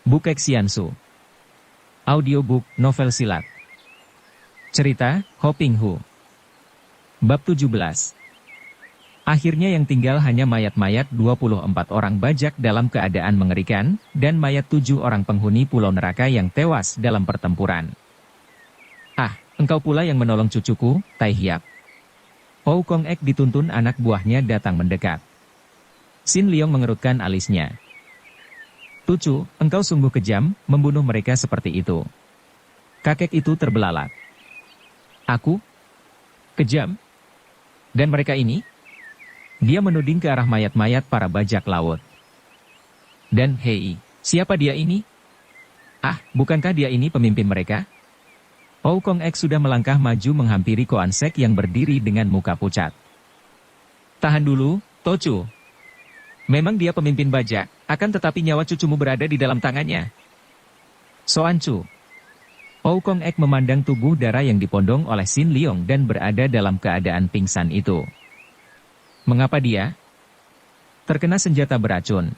Bukek Xiansu. Audiobook novel silat. Cerita, Hoping Hu. Bab 17. Akhirnya yang tinggal hanya mayat-mayat 24 orang bajak dalam keadaan mengerikan, dan mayat 7 orang penghuni pulau neraka yang tewas dalam pertempuran. Ah, engkau pula yang menolong cucuku, Tai Hiap. Ou Kong Ek dituntun anak buahnya datang mendekat. Sin Liong mengerutkan alisnya. Tucu, engkau sungguh kejam, membunuh mereka seperti itu. Kakek itu terbelalak. Aku? Kejam? Dan mereka ini? Dia menuding ke arah mayat-mayat para bajak laut. Dan hei, siapa dia ini? Ah, bukankah dia ini pemimpin mereka? Ou Kong Ek sudah melangkah maju menghampiri Koan Sek yang berdiri dengan muka pucat. Tahan dulu, Tocu. Memang dia pemimpin bajak, akan tetapi nyawa cucumu berada di dalam tangannya. Soan Chu. Ou Kong Ek memandang tubuh darah yang dipondong oleh Sin Liong dan berada dalam keadaan pingsan itu. Mengapa dia? Terkena senjata beracun.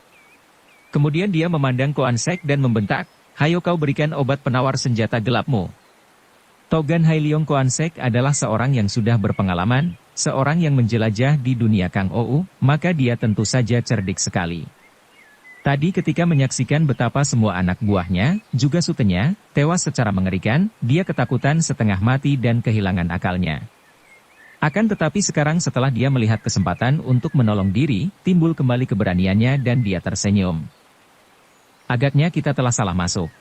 Kemudian dia memandang Koan Sek dan membentak, "Hayo kau berikan obat penawar senjata gelapmu." Togan Hai Liong Koan Sek adalah seorang yang sudah berpengalaman, seorang yang menjelajah di dunia Kang Ou, maka dia tentu saja cerdik sekali. Tadi ketika menyaksikan betapa semua anak buahnya, juga sutenya, tewas secara mengerikan, dia ketakutan setengah mati dan kehilangan akalnya. Akan tetapi sekarang setelah dia melihat kesempatan untuk menolong diri, timbul kembali keberaniannya dan dia tersenyum. Agaknya kita telah salah masuk.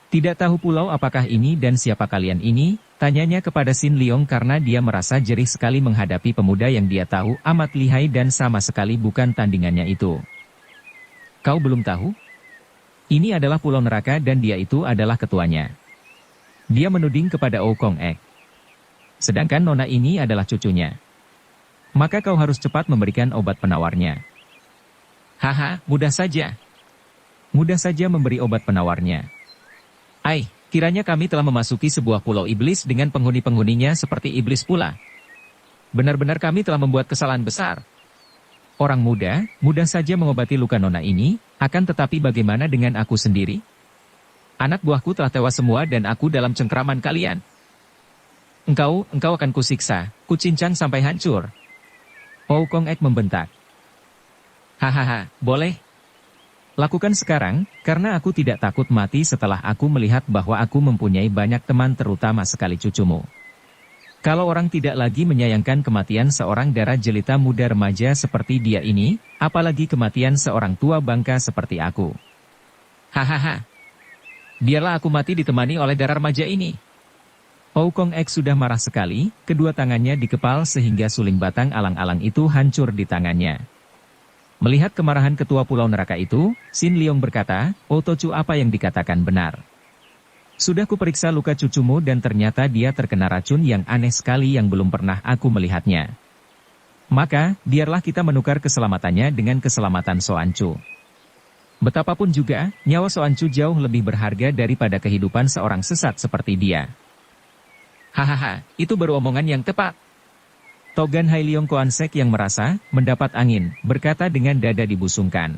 Tidak tahu pulau apakah ini dan siapa kalian ini, tanyanya kepada Sin Liong karena dia merasa jerih sekali menghadapi pemuda yang dia tahu amat lihai dan sama sekali bukan tandingannya itu. Kau belum tahu? Ini adalah pulau neraka dan dia itu adalah ketuanya. Dia menuding kepada Ou Kong Ek. Sedangkan nona ini adalah cucunya. Maka kau harus cepat memberikan obat penawarnya. Haha, mudah saja. Mudah saja memberi obat penawarnya. Ai, kiranya kami telah memasuki sebuah pulau iblis dengan penghuni-penghuninya seperti iblis pula. Benar-benar kami telah membuat kesalahan besar. Orang muda, mudah saja mengobati luka nona ini, akan tetapi bagaimana dengan aku sendiri? Anak buahku telah tewas semua dan aku dalam cengkraman kalian. Engkau akan kusiksa, kucincang sampai hancur. Ou Kong Ek membentak. Hahaha, boleh. Lakukan sekarang, karena aku tidak takut mati setelah aku melihat bahwa aku mempunyai banyak teman terutama sekali cucumu. Kalau orang tidak lagi menyayangkan kematian seorang darah jelita muda remaja seperti dia ini, apalagi kematian seorang tua bangka seperti aku. Hahaha. Biarlah aku mati ditemani oleh darah remaja ini. Ou Kong Ek sudah marah sekali, kedua tangannya dikepal sehingga suling batang alang-alang itu hancur di tangannya. Melihat kemarahan ketua pulau neraka itu, Sin Liong berkata, "Oh Tocu, apa yang dikatakan benar. Sudah kuperiksa luka cucumu dan ternyata dia terkena racun yang aneh sekali yang belum pernah aku melihatnya. Maka, biarlah kita menukar keselamatannya dengan keselamatan Soan Chu. Betapapun juga, nyawa Soan Chu jauh lebih berharga daripada kehidupan seorang sesat seperti dia." Hahaha, itu baru omongan yang tepat. Togan Hai Liong Koan Sek yang merasa mendapat angin, berkata dengan dada dibusungkan.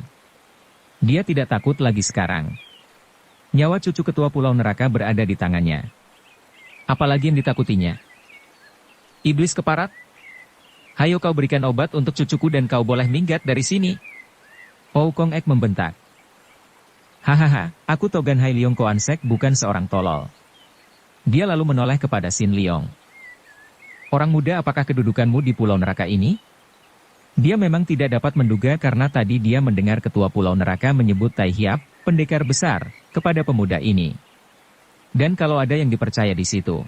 Dia tidak takut lagi sekarang. Nyawa cucu ketua pulau neraka berada di tangannya. Apalagi yang ditakutinya? Iblis keparat? Hayo kau berikan obat untuk cucuku dan kau boleh minggat dari sini. Ou Kong Ek membentak. Hahaha, aku Togan Hai Liong Koan Sek bukan seorang tolol. Dia lalu menoleh kepada Sin Liong. Orang muda, apakah kedudukanmu di pulau neraka ini? Dia memang tidak dapat menduga karena tadi dia mendengar ketua pulau neraka menyebut Tai Hiap, pendekar besar, kepada pemuda ini. Dan kalau ada yang dipercaya di situ,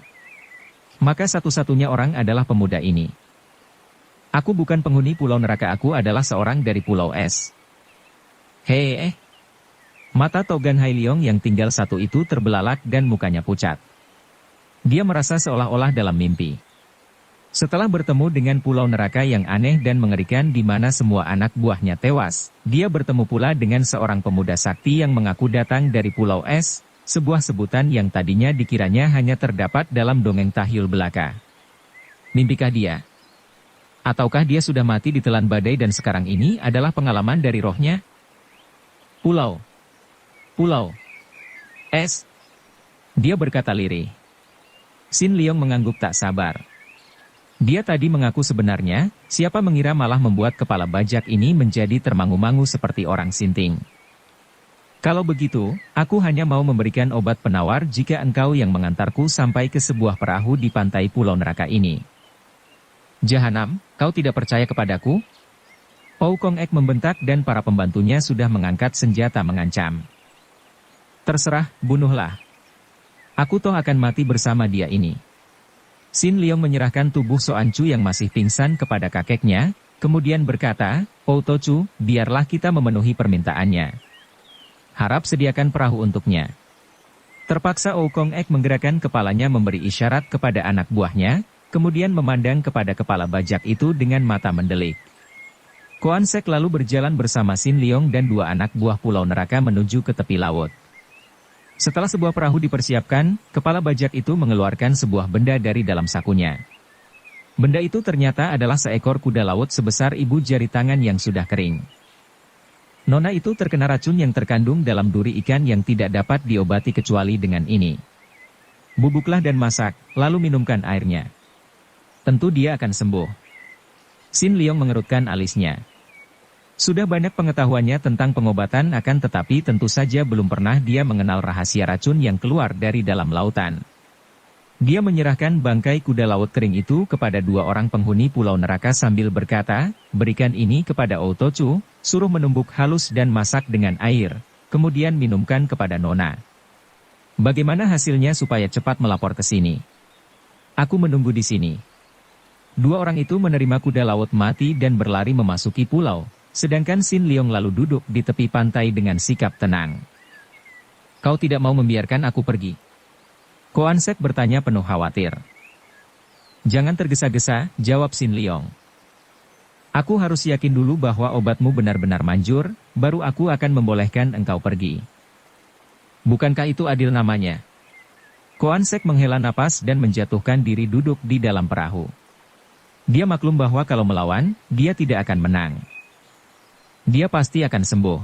maka satu-satunya orang adalah pemuda ini. Aku bukan penghuni pulau neraka, aku adalah seorang dari pulau es. Hei. Mata Togan Hai Liong yang tinggal satu itu terbelalak dan mukanya pucat. Dia merasa seolah-olah dalam mimpi. Setelah bertemu dengan pulau neraka yang aneh dan mengerikan di mana semua anak buahnya tewas, dia bertemu pula dengan seorang pemuda sakti yang mengaku datang dari pulau es, sebuah sebutan yang tadinya dikiranya hanya terdapat dalam dongeng tahyul belaka. Mimpikah dia? Ataukah dia sudah mati ditelan badai dan sekarang ini adalah pengalaman dari rohnya? Pulau. Pulau Es. Dia berkata lirih. Sin Leong mengangguk tak sabar. Dia tadi mengaku sebenarnya, siapa mengira malah membuat kepala bajak ini menjadi termangu-mangu seperti orang sinting. Kalau begitu, aku hanya mau memberikan obat penawar jika engkau yang mengantarku sampai ke sebuah perahu di pantai pulau neraka ini. Jahanam, kau tidak percaya kepadaku? Ou Kong Ek membentak dan para pembantunya sudah mengangkat senjata mengancam. Terserah, bunuhlah. Aku toh akan mati bersama dia ini. Sin Leong menyerahkan tubuh Soan Chu yang masih pingsan kepada kakeknya, kemudian berkata, "Oh Tochu, biarlah kita memenuhi permintaannya. Harap sediakan perahu untuknya." Terpaksa Ou Kong Ek menggerakkan kepalanya memberi isyarat kepada anak buahnya, kemudian memandang kepada kepala bajak itu dengan mata mendelik. Koan Sek lalu berjalan bersama Sin Leong dan dua anak buah pulau neraka menuju ke tepi laut. Setelah sebuah perahu dipersiapkan, kepala bajak itu mengeluarkan sebuah benda dari dalam sakunya. Benda itu ternyata adalah seekor kuda laut sebesar ibu jari tangan yang sudah kering. Nona itu terkena racun yang terkandung dalam duri ikan yang tidak dapat diobati kecuali dengan ini. Bubuklah dan masak, lalu minumkan airnya. Tentu dia akan sembuh. Sin Leong mengerutkan alisnya. Sudah banyak pengetahuannya tentang pengobatan akan tetapi tentu saja belum pernah dia mengenal rahasia racun yang keluar dari dalam lautan. Dia menyerahkan bangkai kuda laut kering itu kepada dua orang penghuni pulau neraka sambil berkata, "Berikan ini kepada Ou Tochu, suruh menumbuk halus dan masak dengan air, kemudian minumkan kepada Nona. Bagaimana hasilnya supaya cepat melapor ke sini? Aku menunggu di sini." Dua orang itu menerima kuda laut mati dan berlari memasuki pulau. Sedangkan Sin Leong lalu duduk di tepi pantai dengan sikap tenang. "Kau tidak mau membiarkan aku pergi?" Koan Sek bertanya penuh khawatir. "Jangan tergesa-gesa," jawab Sin Leong. "Aku harus yakin dulu bahwa obatmu benar-benar manjur, baru aku akan membolehkan engkau pergi." "Bukankah itu adil namanya?" Koan Sek menghela napas dan menjatuhkan diri duduk di dalam perahu. Dia maklum bahwa kalau melawan, dia tidak akan menang. Dia pasti akan sembuh.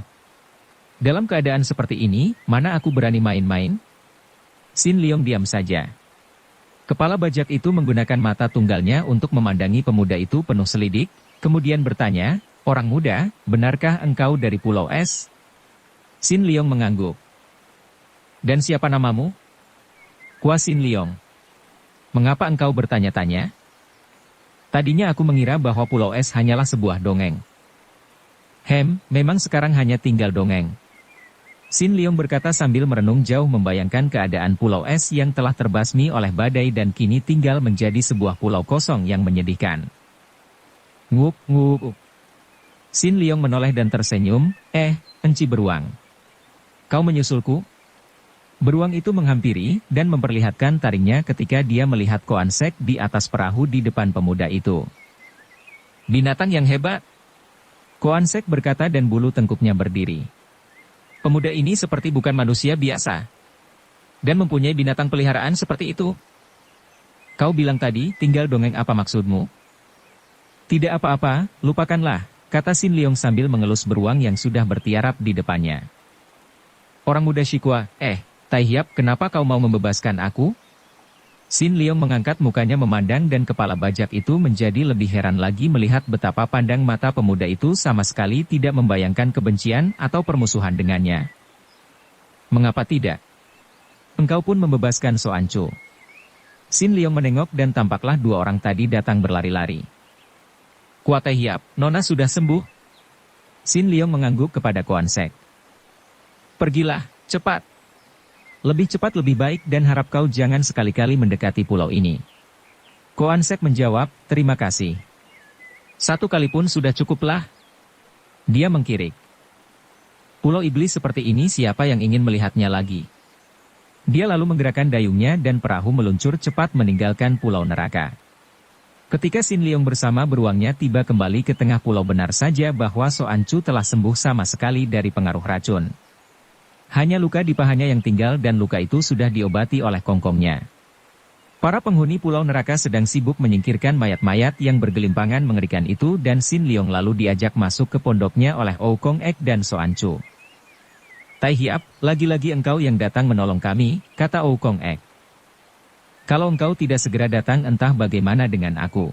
Dalam keadaan seperti ini, mana aku berani main-main? Sin Leong diam saja. Kepala bajak itu menggunakan mata tunggalnya untuk memandangi pemuda itu penuh selidik, kemudian bertanya, "Orang muda, benarkah engkau dari Pulau Es?" Sin Leong mengangguk. "Dan siapa namamu?" "Kwa Sin Leong." "Mengapa engkau bertanya-tanya?" "Tadinya aku mengira bahwa Pulau Es hanyalah sebuah dongeng." Memang sekarang hanya tinggal dongeng." Sin Leong berkata sambil merenung jauh membayangkan keadaan Pulau Es yang telah terbasmi oleh badai dan kini tinggal menjadi sebuah pulau kosong yang menyedihkan. "Nguk, nguk." Sin Leong menoleh dan tersenyum, enci beruang. "Kau menyusulku?" Beruang itu menghampiri dan memperlihatkan taringnya ketika dia melihat Koan Sek di atas perahu di depan pemuda itu. "Binatang yang hebat," Koan Sek berkata dan bulu tengkuknya berdiri. "Pemuda ini seperti bukan manusia biasa. Dan mempunyai binatang peliharaan seperti itu. Kau bilang tadi, tinggal dongeng apa maksudmu?" "Tidak apa-apa, lupakanlah," kata Sin Leong sambil mengelus beruang yang sudah bertiarap di depannya. "Orang muda Shikwa, Tai Hiap, kenapa kau mau membebaskan aku?" Sin Leong mengangkat mukanya memandang dan kepala bajak itu menjadi lebih heran lagi melihat betapa pandang mata pemuda itu sama sekali tidak membayangkan kebencian atau permusuhan dengannya. "Mengapa tidak? Engkau pun membebaskan Soan Chu." Sin Leong menengok dan tampaklah dua orang tadi datang berlari-lari. "Kwa Tai Hiap, Nona sudah sembuh?" Sin Leong mengangguk kepada Koan Sek. "Pergilah, cepat. Lebih cepat lebih baik dan harap kau jangan sekali-kali mendekati pulau ini." Koan Sek menjawab, "Terima kasih. Satu kali pun sudah cukuplah." Dia mengkirik. Pulau iblis seperti ini siapa yang ingin melihatnya lagi? Dia lalu menggerakkan dayungnya dan perahu meluncur cepat meninggalkan pulau neraka. Ketika Sin Leong bersama beruangnya tiba kembali ke tengah pulau, benar saja bahwa Soan Chu telah sembuh sama sekali dari pengaruh racun. Hanya luka di pahanya yang tinggal dan luka itu sudah diobati oleh kongkongnya. Para penghuni pulau neraka sedang sibuk menyingkirkan mayat-mayat yang bergelimpangan mengerikan itu dan Sin Leong lalu diajak masuk ke pondoknya oleh Ou Kong Ek dan Soan Chu. Tai Hiap, lagi-lagi engkau yang datang menolong kami, kata Oukong Ek. Kalau engkau tidak segera datang entah bagaimana dengan aku.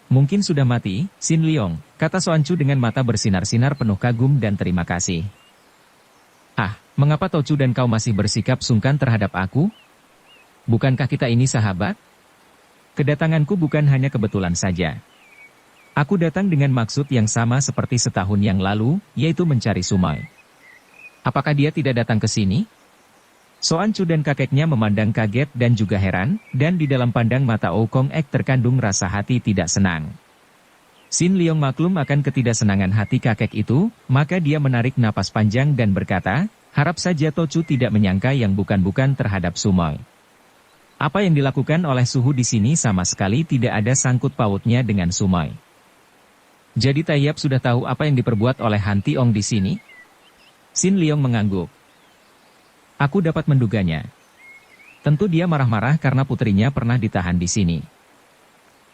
Mungkin sudah mati, Sin Liong, kata Soancu dengan mata bersinar-sinar penuh kagum dan terima kasih. Ah, mengapa Tochu dan kau masih bersikap sungkan terhadap aku? Bukankah kita ini sahabat? Kedatanganku bukan hanya kebetulan saja. Aku datang dengan maksud yang sama seperti setahun yang lalu, yaitu mencari Sumoy. Apakah dia tidak datang ke sini? Soancu dan kakeknya memandang kaget dan juga heran, dan di dalam pandang mata Oukong Ek terkandung rasa hati tidak senang. Sin Liong maklum akan ketidaksenangan hati kakek itu, maka dia menarik napas panjang dan berkata, harap saja Tochu tidak menyangka yang bukan-bukan terhadap Sumoy. Apa yang dilakukan oleh suhu di sini sama sekali tidak ada sangkut pautnya dengan Sumoy. Jadi Tai Hiap sudah tahu apa yang diperbuat oleh Han Tiong di sini? Sin Liong mengangguk. Aku dapat menduganya. Tentu dia marah-marah karena putrinya pernah ditahan di sini.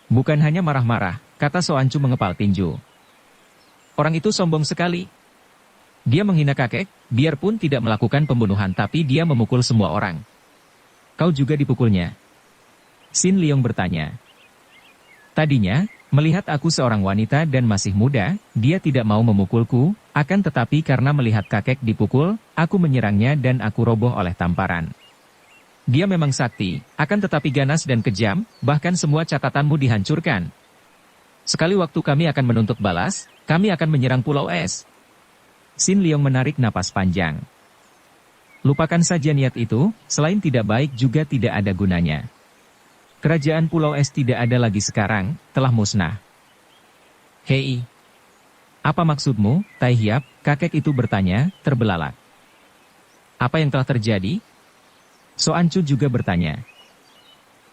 Bukan hanya marah-marah, kata Soancu mengepal tinju. Orang itu sombong sekali. Dia menghina kakek, biarpun tidak melakukan pembunuhan tapi dia memukul semua orang. Kau juga dipukulnya? Sin Liong bertanya. Tadinya, melihat aku seorang wanita dan masih muda, dia tidak mau memukulku, akan tetapi karena melihat kakek dipukul, aku menyerangnya dan aku roboh oleh tamparan. Dia memang sakti, akan tetapi ganas dan kejam, bahkan semua catatanmu dihancurkan. Sekali waktu kami akan menuntut balas, kami akan menyerang Pulau Es. Sin Liong menarik napas panjang. Lupakan saja niat itu, selain tidak baik juga tidak ada gunanya. Kerajaan Pulau Es tidak ada lagi sekarang, telah musnah. Hei, apa maksudmu, Tai Hiap? Kakek itu bertanya, terbelalak. Apa yang telah terjadi? Soancu juga bertanya.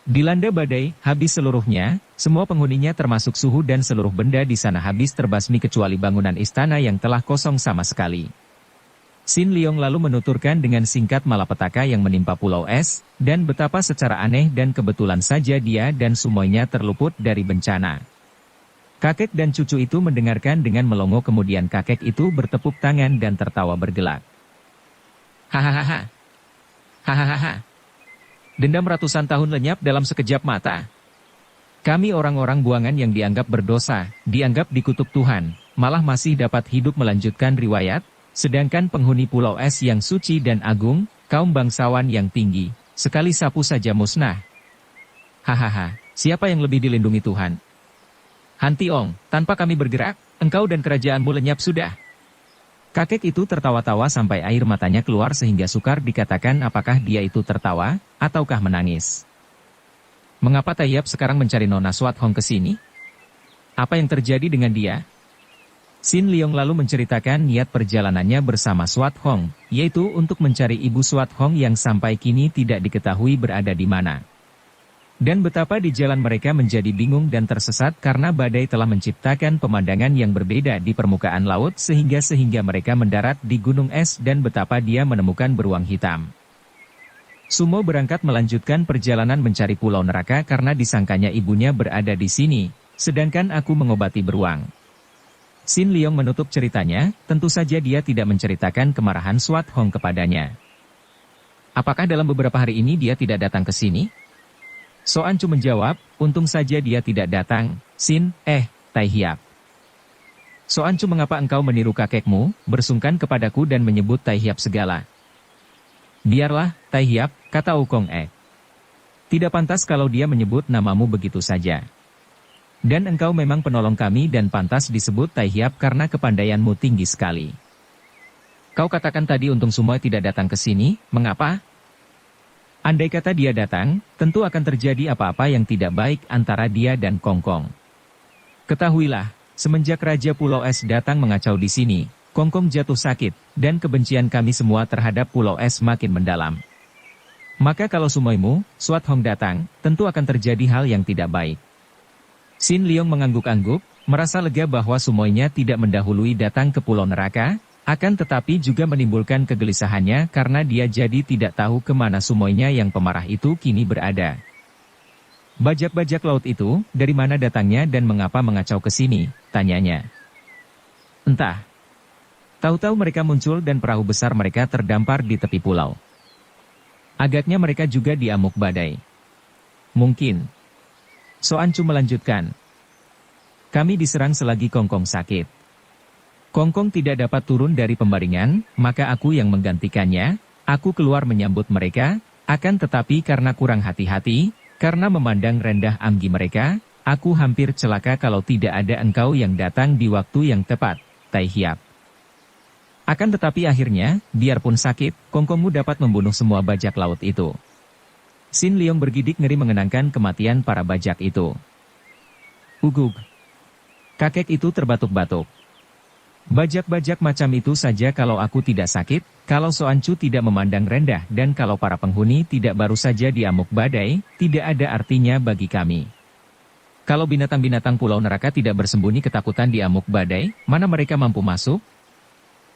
Dilanda badai, habis seluruhnya, semua penghuninya termasuk suhu dan seluruh benda di sana habis terbasmi kecuali bangunan istana yang telah kosong sama sekali. Sin Liong lalu menuturkan dengan singkat malapetaka yang menimpa Pulau Es, dan betapa secara aneh dan kebetulan saja dia dan Sumoynya terluput dari bencana. Kakek dan cucu itu mendengarkan dengan melongo kemudian kakek itu bertepuk tangan dan tertawa bergelak. Hahaha. Hahaha. Dendam ratusan tahun lenyap dalam sekejap mata. Kami orang-orang buangan yang dianggap berdosa, dianggap dikutuk Tuhan, malah masih dapat hidup melanjutkan riwayat, sedangkan penghuni Pulau Es yang suci dan agung, kaum bangsawan yang tinggi, sekali sapu saja musnah. Hahaha, siapa yang lebih dilindungi Tuhan? Han Tiong, tanpa kami bergerak, engkau dan kerajaanmu lenyap sudah. Kakek itu tertawa-tawa sampai air matanya keluar sehingga sukar dikatakan apakah dia itu tertawa, ataukah menangis. Mengapa Tai Hiap sekarang mencari Nona Swat Hong ke sini? Apa yang terjadi dengan dia? Sin Liong lalu menceritakan niat perjalanannya bersama Swat Hong, yaitu untuk mencari ibu Swat Hong yang sampai kini tidak diketahui berada di mana. Dan betapa di jalan mereka menjadi bingung dan tersesat karena badai telah menciptakan pemandangan yang berbeda di permukaan laut sehingga mereka mendarat di gunung es dan betapa dia menemukan beruang hitam. Sumo berangkat melanjutkan perjalanan mencari pulau neraka karena disangkanya ibunya berada di sini, sedangkan aku mengobati beruang. Sin Liong menutup ceritanya, tentu saja dia tidak menceritakan kemarahan Swat Hong kepadanya. Apakah dalam beberapa hari ini dia tidak datang ke sini? Soancu menjawab, untung saja dia tidak datang, Sin, Tai Hiap. Soancu, mengapa engkau meniru kakekmu, bersungkan kepadaku dan menyebut Tai Hiap segala? Biarlah, Tai Hiap, kata Oukong Ek. Tidak pantas kalau dia menyebut namamu begitu saja. Dan engkau memang penolong kami dan pantas disebut Tai Hiap karena kepandaianmu tinggi sekali. Kau katakan tadi untung Sumoy tidak datang ke sini, mengapa? Andai kata dia datang, tentu akan terjadi apa-apa yang tidak baik antara dia dan Kongkong. Ketahuilah, semenjak Raja Pulau Es datang mengacau di sini, Kongkong jatuh sakit, dan kebencian kami semua terhadap Pulau Es makin mendalam. Maka kalau Sumoymu, Swat Hong datang, tentu akan terjadi hal yang tidak baik. Sin Liong mengangguk-angguk, merasa lega bahwa Sumoynya tidak mendahului datang ke Pulau Neraka, akan tetapi juga menimbulkan kegelisahannya karena dia jadi tidak tahu kemana Sumoynya yang pemarah itu kini berada. Bajak-bajak laut itu, dari mana datangnya dan mengapa mengacau ke sini, tanyanya. Entah. Tahu-tahu mereka muncul dan perahu besar mereka terdampar di tepi pulau. Agaknya mereka juga diamuk badai. Mungkin. Soancu melanjutkan. Kami diserang selagi Kongkong sakit. Kongkong tidak dapat turun dari pembaringan, maka aku yang menggantikannya. Aku keluar menyambut mereka, akan tetapi karena kurang hati-hati, karena memandang rendah amgi mereka, aku hampir celaka kalau tidak ada engkau yang datang di waktu yang tepat, Tai Hiap. Akan tetapi akhirnya, biarpun sakit, Kongkongmu dapat membunuh semua bajak laut itu. Sin Leong bergidik ngeri mengenangkan kematian para bajak itu. Ugug. Kakek itu terbatuk-batuk. Bajak-bajak macam itu saja kalau aku tidak sakit, kalau Soancu tidak memandang rendah dan kalau para penghuni tidak baru saja diamuk badai, tidak ada artinya bagi kami. Kalau binatang-binatang pulau neraka tidak bersembunyi ketakutan diamuk badai, mana mereka mampu masuk?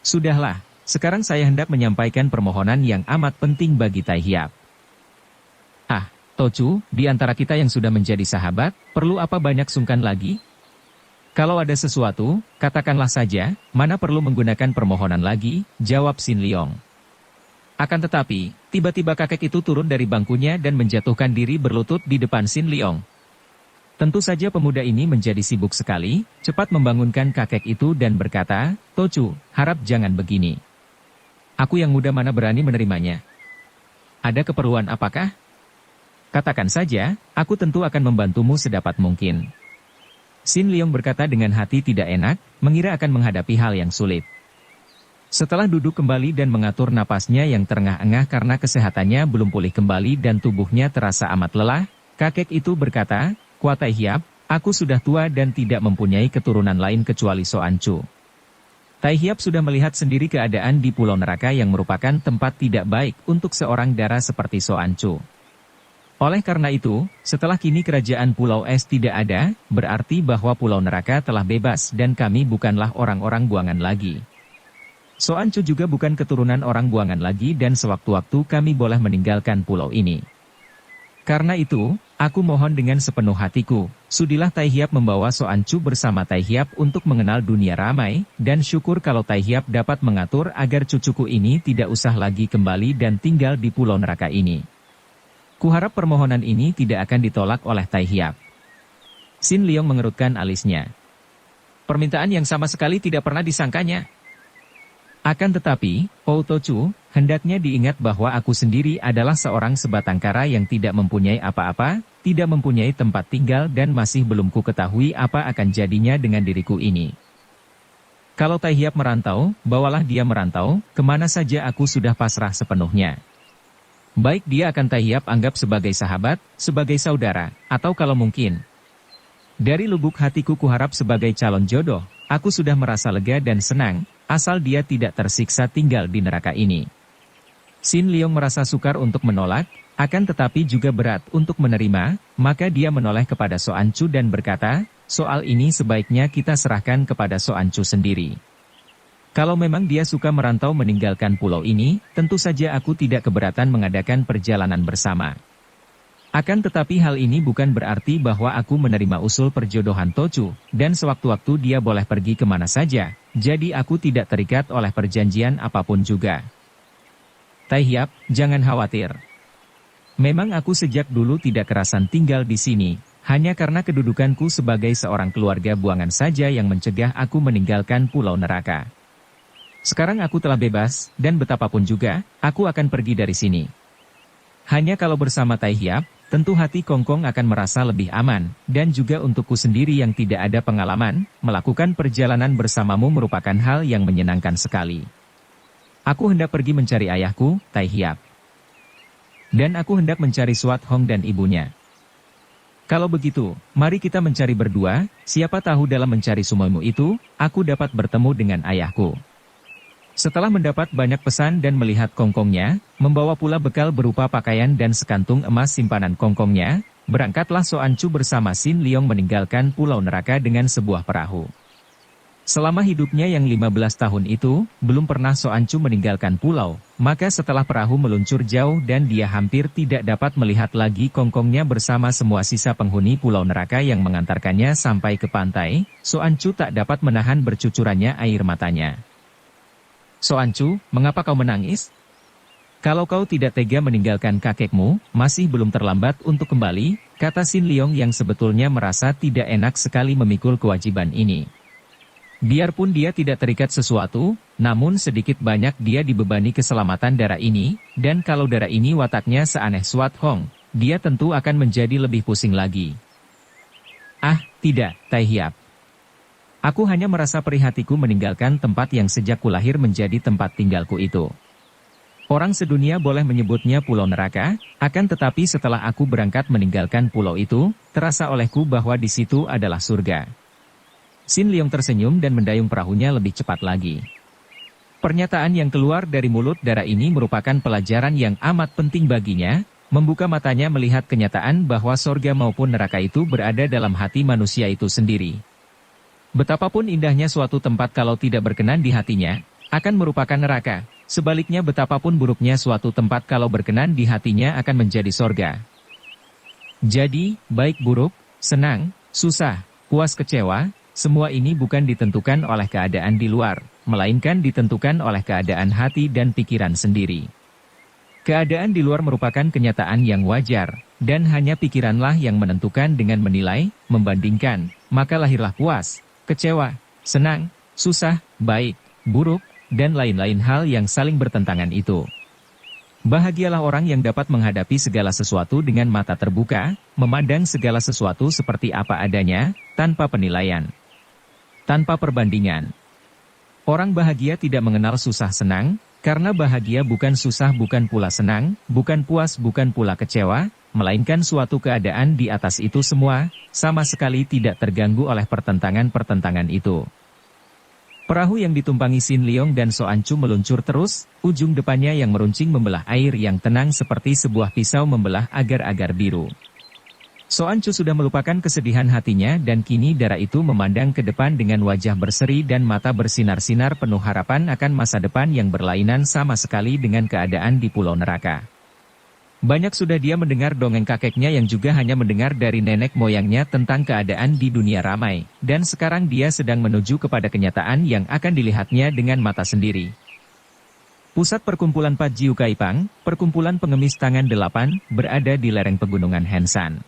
Sudahlah, sekarang saya hendak menyampaikan permohonan yang amat penting bagi Tai Hiap. Ah, Tocu, di antara kita yang sudah menjadi sahabat, perlu apa banyak sungkan lagi? Kalau ada sesuatu, katakanlah saja, mana perlu menggunakan permohonan lagi, jawab Sin Leong. Akan tetapi, tiba-tiba kakek itu turun dari bangkunya dan menjatuhkan diri berlutut di depan Sin Leong. Tentu saja pemuda ini menjadi sibuk sekali, cepat membangunkan kakek itu dan berkata, Tocu, harap jangan begini. Aku yang muda mana berani menerimanya. Ada keperluan apakah? Katakan saja, aku tentu akan membantumu sedapat mungkin. Sin Leong berkata dengan hati tidak enak, mengira akan menghadapi hal yang sulit. Setelah duduk kembali dan mengatur napasnya yang terengah-engah karena kesehatannya belum pulih kembali dan tubuhnya terasa amat lelah, kakek itu berkata, Kua Tai Hiap, aku sudah tua dan tidak mempunyai keturunan lain kecuali Soancu. Tai Hiap sudah melihat sendiri keadaan di Pulau Neraka yang merupakan tempat tidak baik untuk seorang dara seperti Soancu. Oleh karena itu, setelah kini kerajaan Pulau Es tidak ada, berarti bahwa Pulau Neraka telah bebas dan kami bukanlah orang-orang buangan lagi. Soancu juga bukan keturunan orang buangan lagi dan sewaktu-waktu kami boleh meninggalkan pulau ini. Karena itu, aku mohon dengan sepenuh hatiku, sudilah Tai Hiap membawa Soancu bersama Tai Hiap untuk mengenal dunia ramai, dan syukur kalau Tai Hiap dapat mengatur agar cucuku ini tidak usah lagi kembali dan tinggal di Pulau Neraka ini. Kuharap permohonan ini tidak akan ditolak oleh Tai Hiap. Sin Leong mengerutkan alisnya. Permintaan yang sama sekali tidak pernah disangkanya. Akan tetapi, Oh Tocu, hendaknya diingat bahwa aku sendiri adalah seorang sebatang kara yang tidak mempunyai apa-apa, tidak mempunyai tempat tinggal dan masih belum ku ketahui apa akan jadinya dengan diriku ini. Kalau Tai Hiap merantau, bawalah dia merantau, kemana saja aku sudah pasrah sepenuhnya. Baik dia akan Tai Hiap anggap sebagai sahabat, sebagai saudara, atau kalau mungkin. Dari lubuk hatiku kuharap sebagai calon jodoh, aku sudah merasa lega dan senang, asal dia tidak tersiksa tinggal di neraka ini. Sin Leong merasa sukar untuk menolak, akan tetapi juga berat untuk menerima, maka dia menoleh kepada Soancu dan berkata, soal ini sebaiknya kita serahkan kepada Soancu sendiri. Kalau memang dia suka merantau meninggalkan pulau ini, tentu saja aku tidak keberatan mengadakan perjalanan bersama. Akan tetapi hal ini bukan berarti bahwa aku menerima usul perjodohan Tocu, dan sewaktu-waktu dia boleh pergi kemana saja, jadi aku tidak terikat oleh perjanjian apapun juga. Tai Hiap, jangan khawatir. Memang aku sejak dulu tidak kerasan tinggal di sini, hanya karena kedudukanku sebagai seorang keluarga buangan saja yang mencegah aku meninggalkan Pulau Neraka. Sekarang aku telah bebas, dan betapapun juga, aku akan pergi dari sini. Hanya kalau bersama Tai Hiap, tentu hati Kongkong akan merasa lebih aman, dan juga untukku sendiri yang tidak ada pengalaman, melakukan perjalanan bersamamu merupakan hal yang menyenangkan sekali. Aku hendak pergi mencari ayahku, Tai Hiap. Dan aku hendak mencari Suat Hong dan ibunya. Kalau begitu, mari kita mencari berdua, siapa tahu dalam mencari semuamu itu, aku dapat bertemu dengan ayahku. Setelah mendapat banyak pesan dan melihat Kongkongnya, membawa pula bekal berupa pakaian dan sekantung emas simpanan Kongkongnya, berangkatlah Soancu bersama Sin Leong meninggalkan Pulau Neraka dengan sebuah perahu. Selama hidupnya yang 15 tahun itu, belum pernah Soancu meninggalkan pulau, maka setelah perahu meluncur jauh dan dia hampir tidak dapat melihat lagi Kongkongnya bersama semua sisa penghuni Pulau Neraka yang mengantarkannya sampai ke pantai, Soancu tak dapat menahan bercucurannya air matanya. Soancu, mengapa kau menangis? Kalau kau tidak tega meninggalkan kakekmu, masih belum terlambat untuk kembali, kata Sin Leong yang sebetulnya merasa tidak enak sekali memikul kewajiban ini. Biarpun dia tidak terikat sesuatu, namun sedikit banyak dia dibebani keselamatan darah ini, dan kalau darah ini wataknya seaneh Swat Hong, dia tentu akan menjadi lebih pusing lagi. Ah, tidak, Tai Hiap. Aku hanya merasa perih hatiku meninggalkan tempat yang sejak kulahir menjadi tempat tinggalku itu. Orang sedunia boleh menyebutnya pulau neraka, akan tetapi setelah aku berangkat meninggalkan pulau itu, terasa olehku bahwa di situ adalah surga. Sin Leong tersenyum dan mendayung perahunya lebih cepat lagi. Pernyataan yang keluar dari mulut darah ini merupakan pelajaran yang amat penting baginya, membuka matanya melihat kenyataan bahwa surga maupun neraka itu berada dalam hati manusia itu sendiri. Betapapun indahnya suatu tempat kalau tidak berkenan di hatinya, akan merupakan neraka. Sebaliknya betapapun buruknya suatu tempat kalau berkenan di hatinya akan menjadi sorga. Jadi, baik buruk, senang, susah, puas kecewa, semua ini bukan ditentukan oleh keadaan di luar, melainkan ditentukan oleh keadaan hati dan pikiran sendiri. Keadaan di luar merupakan kenyataan yang wajar, dan hanya pikiranlah yang menentukan dengan menilai, membandingkan, maka lahirlah puas, kecewa, senang, susah, baik, buruk, dan lain-lain hal yang saling bertentangan itu. Bahagialah orang yang dapat menghadapi segala sesuatu dengan mata terbuka, memandang segala sesuatu seperti apa adanya, tanpa penilaian, tanpa perbandingan. Orang bahagia tidak mengenal susah senang, karena bahagia bukan susah bukan pula senang, bukan puas bukan pula kecewa, melainkan suatu keadaan di atas itu semua, sama sekali tidak terganggu oleh pertentangan-pertentangan itu. Perahu yang ditumpangi Sin Leong dan Soancu meluncur terus, ujung depannya yang meruncing membelah air yang tenang seperti sebuah pisau membelah agar-agar biru. Soancu sudah melupakan kesedihan hatinya dan kini darah itu memandang ke depan dengan wajah berseri dan mata bersinar-sinar penuh harapan akan masa depan yang berlainan sama sekali dengan keadaan di pulau neraka. Banyak sudah dia mendengar dongeng kakeknya yang juga hanya mendengar dari nenek moyangnya tentang keadaan di dunia ramai, dan sekarang dia sedang menuju kepada kenyataan yang akan dilihatnya dengan mata sendiri. Pusat perkumpulan Pat Jiu Kaipang, perkumpulan pengemis tangan 8, berada di lereng pegunungan Hensan.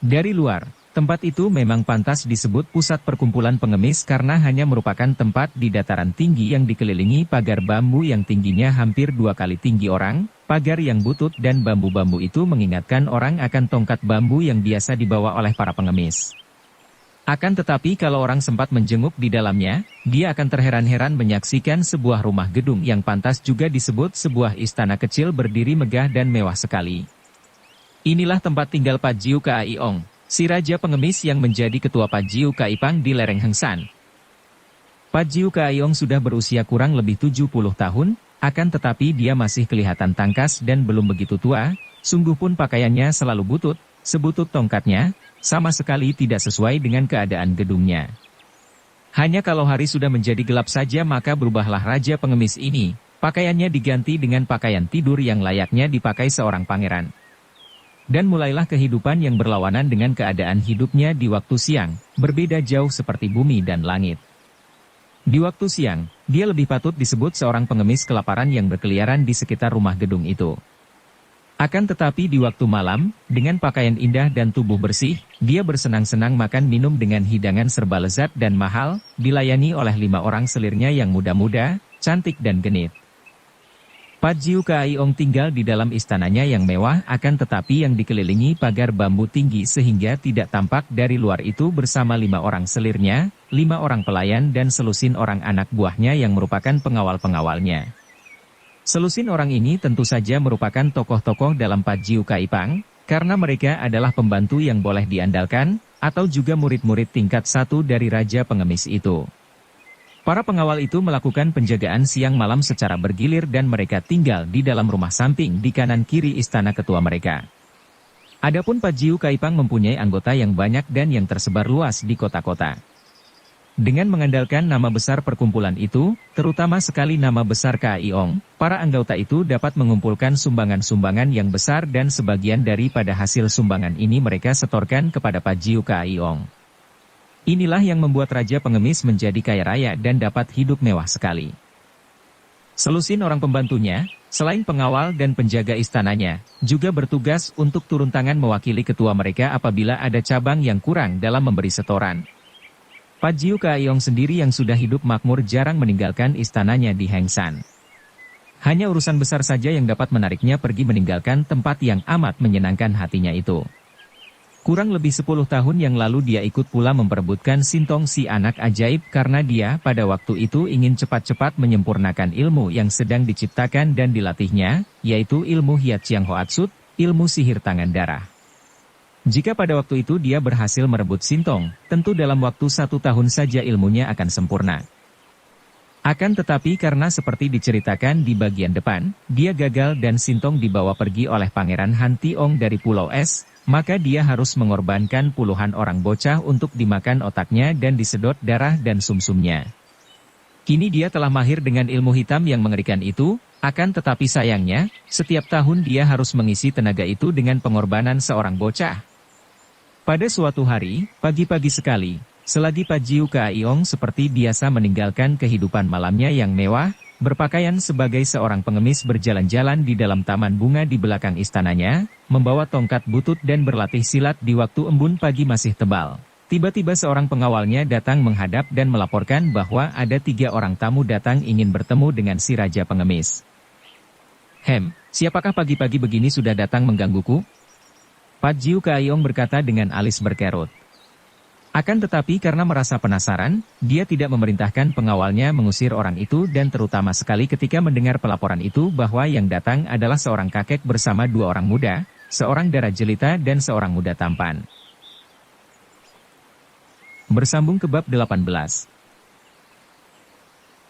Dari luar, tempat itu memang pantas disebut pusat perkumpulan pengemis karena hanya merupakan tempat di dataran tinggi yang dikelilingi pagar bambu yang tingginya hampir 2 kali tinggi orang. Pagar yang butut dan bambu-bambu itu mengingatkan orang akan tongkat bambu yang biasa dibawa oleh para pengemis. Akan tetapi kalau orang sempat menjenguk di dalamnya, dia akan terheran-heran menyaksikan sebuah rumah gedung yang pantas juga disebut sebuah istana kecil berdiri megah dan mewah sekali. Inilah tempat tinggal Pat Jiu Kaiong, si raja pengemis yang menjadi ketua Pat Jiu Kaipang di lereng Hengsan. Pat Jiu Kaiong sudah berusia kurang lebih 70 tahun, akan tetapi dia masih kelihatan tangkas dan belum begitu tua, sungguh pun pakaiannya selalu butut, sebutut tongkatnya, sama sekali tidak sesuai dengan keadaan gedungnya. Hanya kalau hari sudah menjadi gelap saja maka berubahlah raja pengemis ini, pakaiannya diganti dengan pakaian tidur yang layaknya dipakai seorang pangeran. Dan mulailah kehidupan yang berlawanan dengan keadaan hidupnya di waktu siang, berbeda jauh seperti bumi dan langit. Di waktu siang, dia lebih patut disebut seorang pengemis kelaparan yang berkeliaran di sekitar rumah gedung itu. Akan tetapi di waktu malam, dengan pakaian indah dan tubuh bersih, dia bersenang-senang makan minum dengan hidangan serba lezat dan mahal, dilayani oleh 5 orang selirnya yang muda-muda, cantik dan genit. Pat Jiu Kaiong tinggal di dalam istananya yang mewah akan tetapi yang dikelilingi pagar bambu tinggi sehingga tidak tampak dari luar itu bersama 5 orang selirnya, 5 orang pelayan dan selusin orang anak buahnya yang merupakan pengawal-pengawalnya. Selusin orang ini tentu saja merupakan tokoh-tokoh dalam Pat Jiu Kaipang, karena mereka adalah pembantu yang boleh diandalkan, atau juga murid-murid tingkat 1 dari raja pengemis itu. Para pengawal itu melakukan penjagaan siang malam secara bergilir dan mereka tinggal di dalam rumah samping di kanan kiri istana ketua mereka. Adapun Pat Jiu Kaipang mempunyai anggota yang banyak dan yang tersebar luas di kota-kota. Dengan mengandalkan nama besar perkumpulan itu, terutama sekali nama besar Kaiong, para anggota itu dapat mengumpulkan sumbangan-sumbangan yang besar dan sebagian daripada hasil sumbangan ini mereka setorkan kepada Pat Jiu Kaiong. Inilah yang membuat raja pengemis menjadi kaya raya dan dapat hidup mewah sekali. Selusin orang pembantunya, selain pengawal dan penjaga istananya, juga bertugas untuk turun tangan mewakili ketua mereka apabila ada cabang yang kurang dalam memberi setoran. Pajiu Kaiyong sendiri yang sudah hidup makmur jarang meninggalkan istananya di Hengsan. Hanya urusan besar saja yang dapat menariknya pergi meninggalkan tempat yang amat menyenangkan hatinya itu. Kurang lebih 10 tahun yang lalu dia ikut pula memperebutkan Sintong si anak ajaib karena dia pada waktu itu ingin cepat-cepat menyempurnakan ilmu yang sedang diciptakan dan dilatihnya, yaitu ilmu Hiat Chiang Hoatsut, ilmu sihir tangan darah. Jika pada waktu itu dia berhasil merebut Sintong, tentu dalam waktu 1 tahun saja ilmunya akan sempurna. Akan tetapi karena seperti diceritakan di bagian depan, dia gagal dan Sintong dibawa pergi oleh Pangeran Han Tiong dari Pulau Es, maka dia harus mengorbankan puluhan orang bocah untuk dimakan otaknya dan disedot darah dan sumsumnya. Kini dia telah mahir dengan ilmu hitam yang mengerikan itu, akan tetapi sayangnya, setiap tahun dia harus mengisi tenaga itu dengan pengorbanan seorang bocah. Pada suatu hari, pagi-pagi sekali, selagi Pajiu Kaiyong seperti biasa meninggalkan kehidupan malamnya yang mewah, berpakaian sebagai seorang pengemis berjalan-jalan di dalam taman bunga di belakang istananya, membawa tongkat butut dan berlatih silat di waktu embun pagi masih tebal. Tiba-tiba seorang pengawalnya datang menghadap dan melaporkan bahwa ada 3 orang tamu datang ingin bertemu dengan si Raja Pengemis. Siapakah pagi-pagi begini sudah datang menggangguku? Pajiu Kaiyong berkata dengan alis berkerut. Akan tetapi karena merasa penasaran, dia tidak memerintahkan pengawalnya mengusir orang itu dan terutama sekali ketika mendengar pelaporan itu bahwa yang datang adalah seorang kakek bersama 2 orang muda, seorang darah jelita dan seorang muda tampan. Bersambung ke bab 18.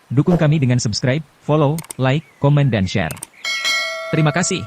Dukung kami dengan subscribe, follow, like, komen dan share. Terima kasih.